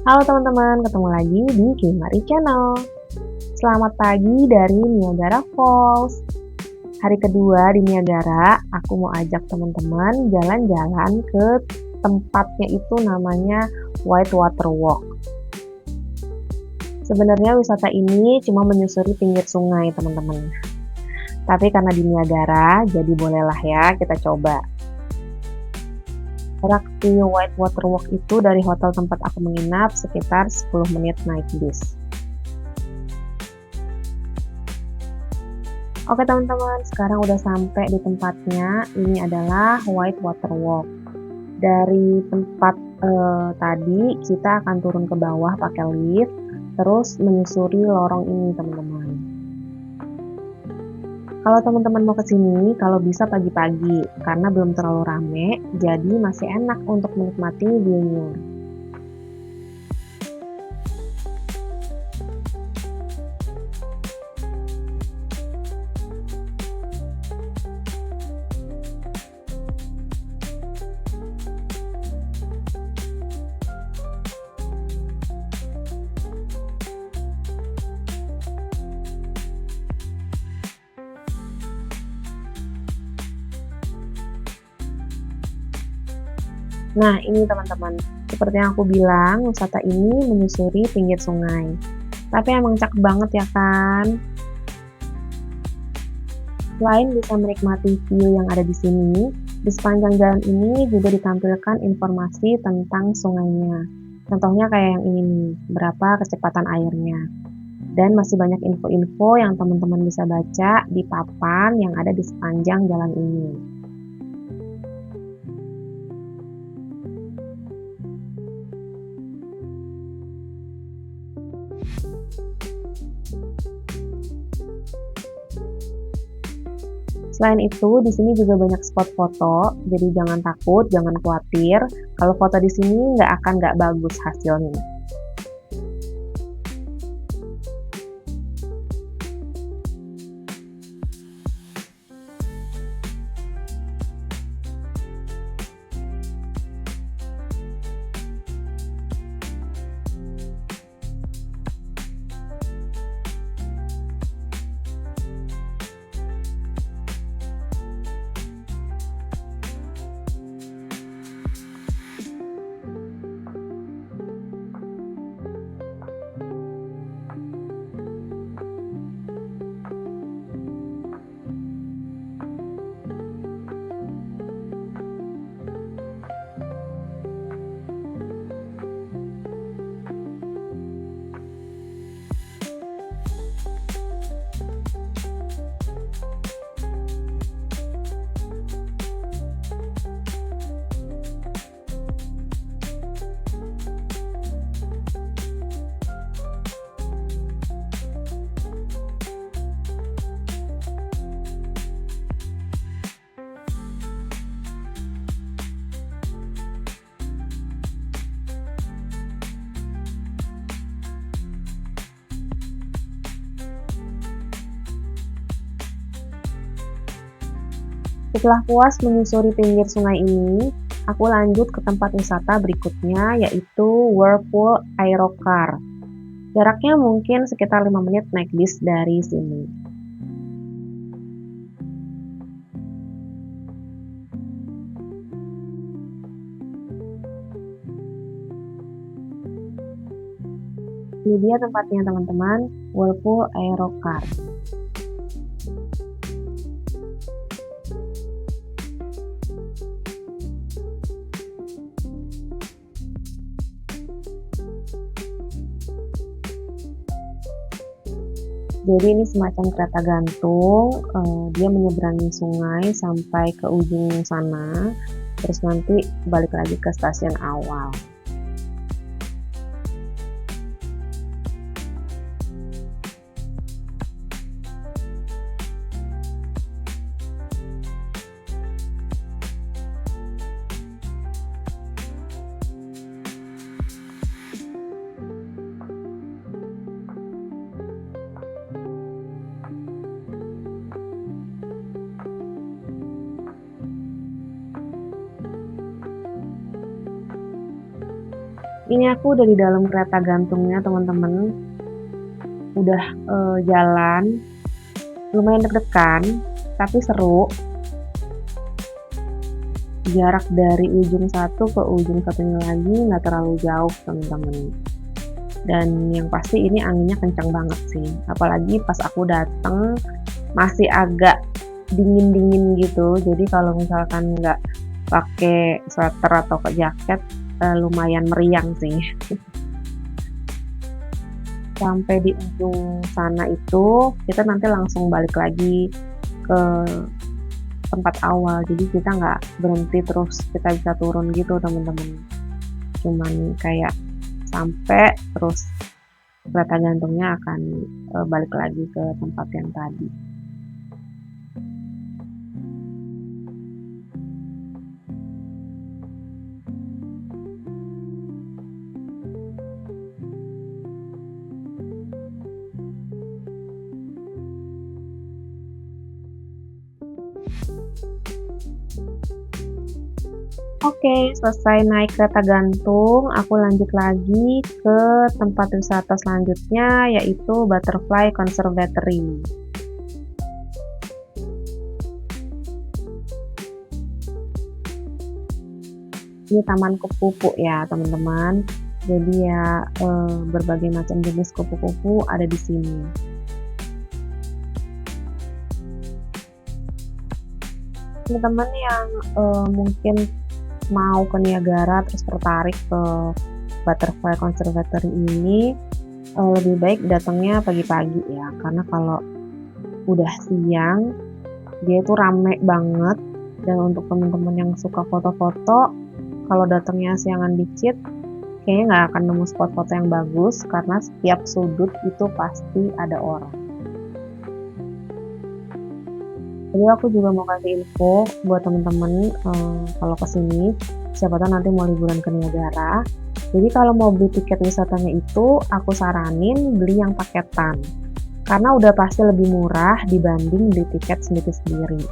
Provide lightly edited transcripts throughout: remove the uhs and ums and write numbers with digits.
Halo teman-teman, ketemu lagi di Kimari Channel. Selamat pagi dari Niagara Falls. Hari kedua di Niagara, aku mau ajak teman-teman jalan-jalan ke tempatnya itu namanya White Water Walk. Sebenarnya wisata ini cuma menyusuri pinggir sungai teman-teman. Tapi karena di Niagara, jadi bolehlah ya kita coba. Jarak di White Water Walk itu dari hotel tempat aku menginap sekitar 10 menit naik bis. Oke teman-teman, sekarang udah sampai di tempatnya. Ini adalah White Water Walk. Dari tempat tadi kita akan turun ke bawah pakai lift, terus menyusuri lorong ini teman-teman. Kalau teman-teman mau kesini, kalau bisa pagi-pagi, karena belum terlalu rame, jadi masih enak untuk menikmati view-nya. Nah, ini teman-teman, seperti yang aku bilang, wisata ini menyusuri pinggir sungai. Tapi emang cakep banget ya kan? Selain bisa menikmati view yang ada di sini, di sepanjang jalan ini juga ditampilkan informasi tentang sungainya. Contohnya kayak yang ini nih, berapa kecepatan airnya. Dan masih banyak info-info yang teman-teman bisa baca di papan yang ada di sepanjang jalan ini. Selain itu, di sini juga banyak spot foto, jadi jangan takut, jangan khawatir. Kalau foto di sini nggak bagus hasilnya. Setelah puas menyusuri pinggir sungai ini, aku lanjut ke tempat wisata berikutnya yaitu Whirlpool Aerocar. Jaraknya mungkin sekitar 5 menit naik bis dari sini. Ini dia tempatnya teman-teman, Whirlpool Aerocar. Jadi ini semacam kereta gantung, dia menyeberangi sungai sampai ke ujung sana, terus nanti balik lagi ke stasiun awal. Ini aku udah di dalam kereta gantungnya teman-teman, udah jalan, lumayan deg-degan, tapi seru. Jarak dari ujung satu ke ujung satunya lagi nggak terlalu jauh teman-teman. Dan yang pasti ini anginnya kencang banget sih, apalagi pas aku dateng masih agak dingin-dingin gitu. Jadi kalau misalkan nggak pakai sweater atau ke jaket lumayan meriang sih. Sampai di ujung sana itu kita nanti langsung balik lagi ke tempat awal, jadi kita nggak berhenti terus kita bisa turun gitu teman-teman, cuman kayak sampai terus kereta gantungnya akan balik lagi ke tempat yang tadi. Oke, selesai naik kereta gantung, aku lanjut lagi ke tempat wisata selanjutnya, yaitu Butterfly Conservatory. Ini taman kupu-kupu ya teman-teman. Jadi ya berbagai macam jenis kupu-kupu ada di sini. Teman-teman yang mungkin mau ke Niagara terus tertarik ke Butterfly Conservatory ini, lebih baik datangnya pagi-pagi ya, karena kalau udah siang dia itu rame banget. Dan untuk teman-teman yang suka foto-foto, kalau datangnya siangan dikit kayaknya nggak akan nemu spot foto yang bagus, karena setiap sudut itu pasti ada orang. Jadi aku juga mau kasih info buat teman-teman kalau kesini, siapa tahu nanti mau liburan ke Niagara. Jadi kalau mau beli tiket wisatanya itu, aku saranin beli yang paketan, karena udah pasti lebih murah dibanding beli tiket sendiri-sendiri.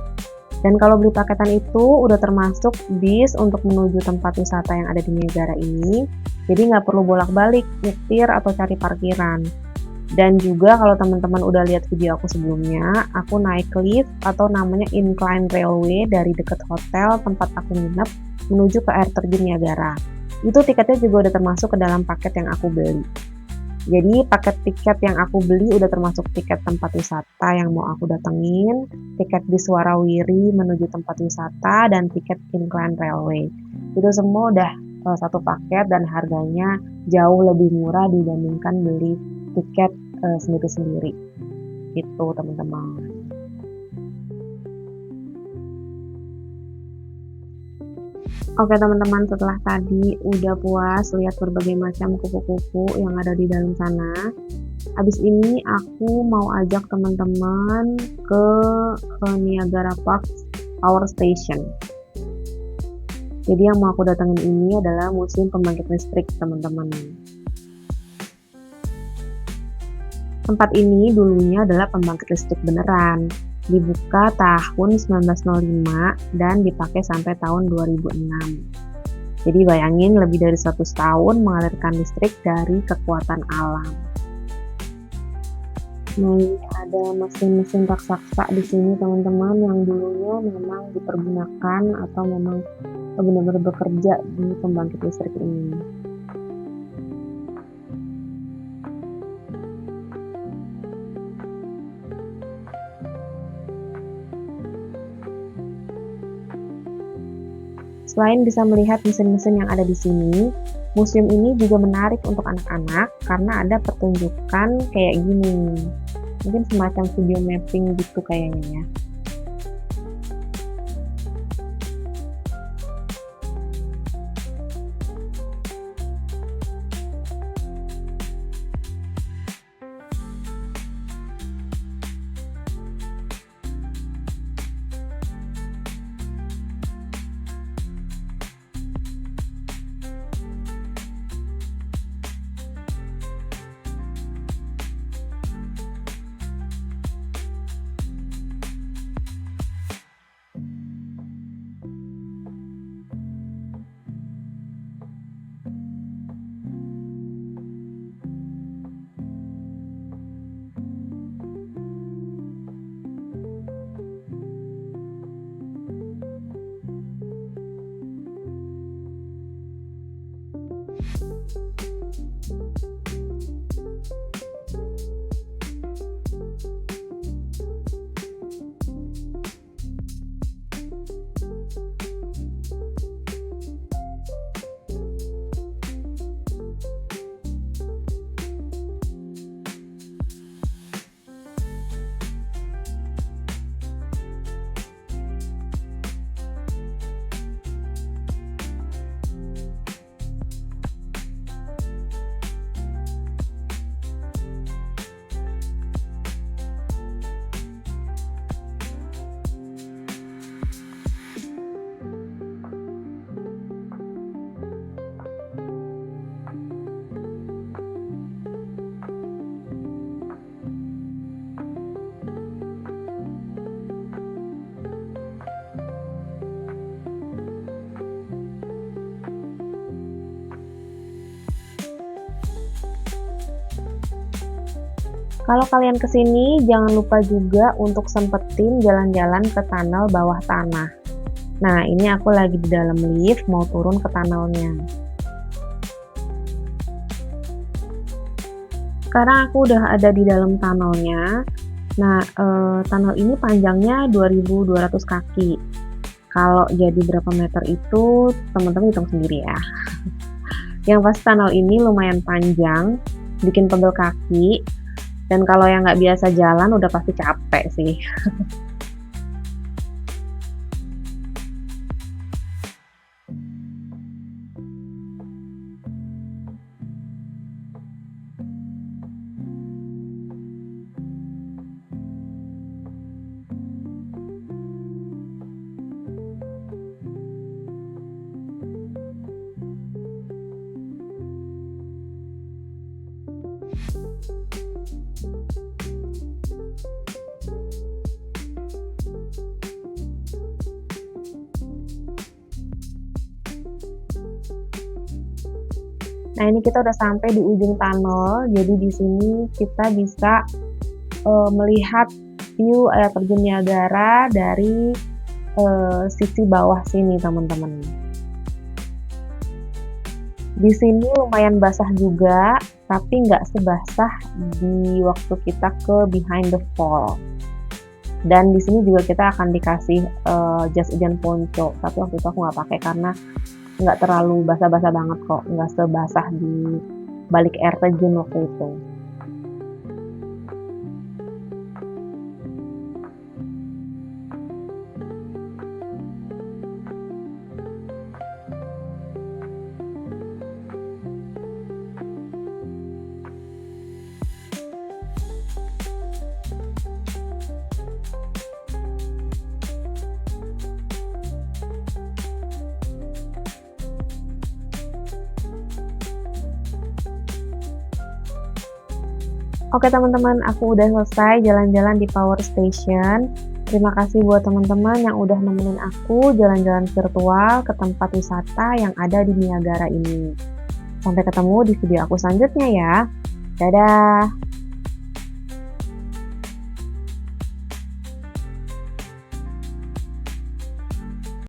Dan kalau beli paketan itu udah termasuk bis untuk menuju tempat wisata yang ada di Niagara ini, jadi nggak perlu bolak-balik nyetir atau cari parkiran. Dan juga kalau teman-teman udah lihat video aku sebelumnya, aku naik lift atau namanya incline railway dari dekat hotel tempat aku nginep menuju ke air terjun Niagara. Itu tiketnya juga udah termasuk ke dalam paket yang aku beli. Jadi paket tiket yang aku beli udah termasuk tiket tempat wisata yang mau aku datengin, tiket bis warawiri menuju tempat wisata, dan tiket incline railway. Itu semua udah satu paket dan harganya jauh lebih murah dibandingkan beli tiket sendiri-sendiri gitu teman-teman. Oke teman-teman, setelah tadi udah puas lihat berbagai macam kupu-kupu yang ada di dalam sana, habis ini aku mau ajak teman-teman ke Niagara Park Power Station. Jadi yang mau aku datangin ini adalah Museum Pembangkit Listrik teman-teman. Tempat ini dulunya adalah pembangkit listrik beneran, dibuka tahun 1905 dan dipakai sampai tahun 2006. Jadi bayangin lebih dari 100 tahun mengalirkan listrik dari kekuatan alam. Nah, ini ada mesin-mesin raksasa di sini teman-teman yang dulunya memang dipergunakan atau memang benar-benar bekerja di pembangkit listrik ini. Selain bisa melihat mesin-mesin yang ada di sini, museum ini juga menarik untuk anak-anak karena ada pertunjukan kayak gini. Mungkin semacam video mapping gitu kayaknya ya. Kalau kalian kesini, jangan lupa juga untuk sempetin jalan-jalan ke tunnel bawah tanah. Nah, ini aku lagi di dalam lift mau turun ke tunnelnya. Sekarang aku udah ada di dalam tunnelnya. Nah, tunnel ini panjangnya 2.200 kaki. Kalau jadi berapa meter itu, teman-teman hitung sendiri ya. Yang pasti tunnel ini lumayan panjang, bikin pegel kaki. Dan kalau yang nggak biasa jalan udah pasti capek sih. Nah, ini kita udah sampai di ujung tunnel. Jadi di sini kita bisa melihat view air terjun Niagara dari sisi bawah sini, teman-teman. Di sini lumayan basah juga, tapi nggak sebasah di waktu kita ke behind the fall. Dan di sini juga kita akan dikasih jas hujan ponco, tapi waktu itu aku nggak pakai karena nggak terlalu basah-basah banget kok, nggak sebasah di balik air terjun waktu itu. Oke teman-teman, aku udah selesai jalan-jalan di Power Station. Terima kasih buat teman-teman yang udah nemenin aku jalan-jalan virtual ke tempat wisata yang ada di Niagara ini. Sampai ketemu di video aku selanjutnya ya. Dadah!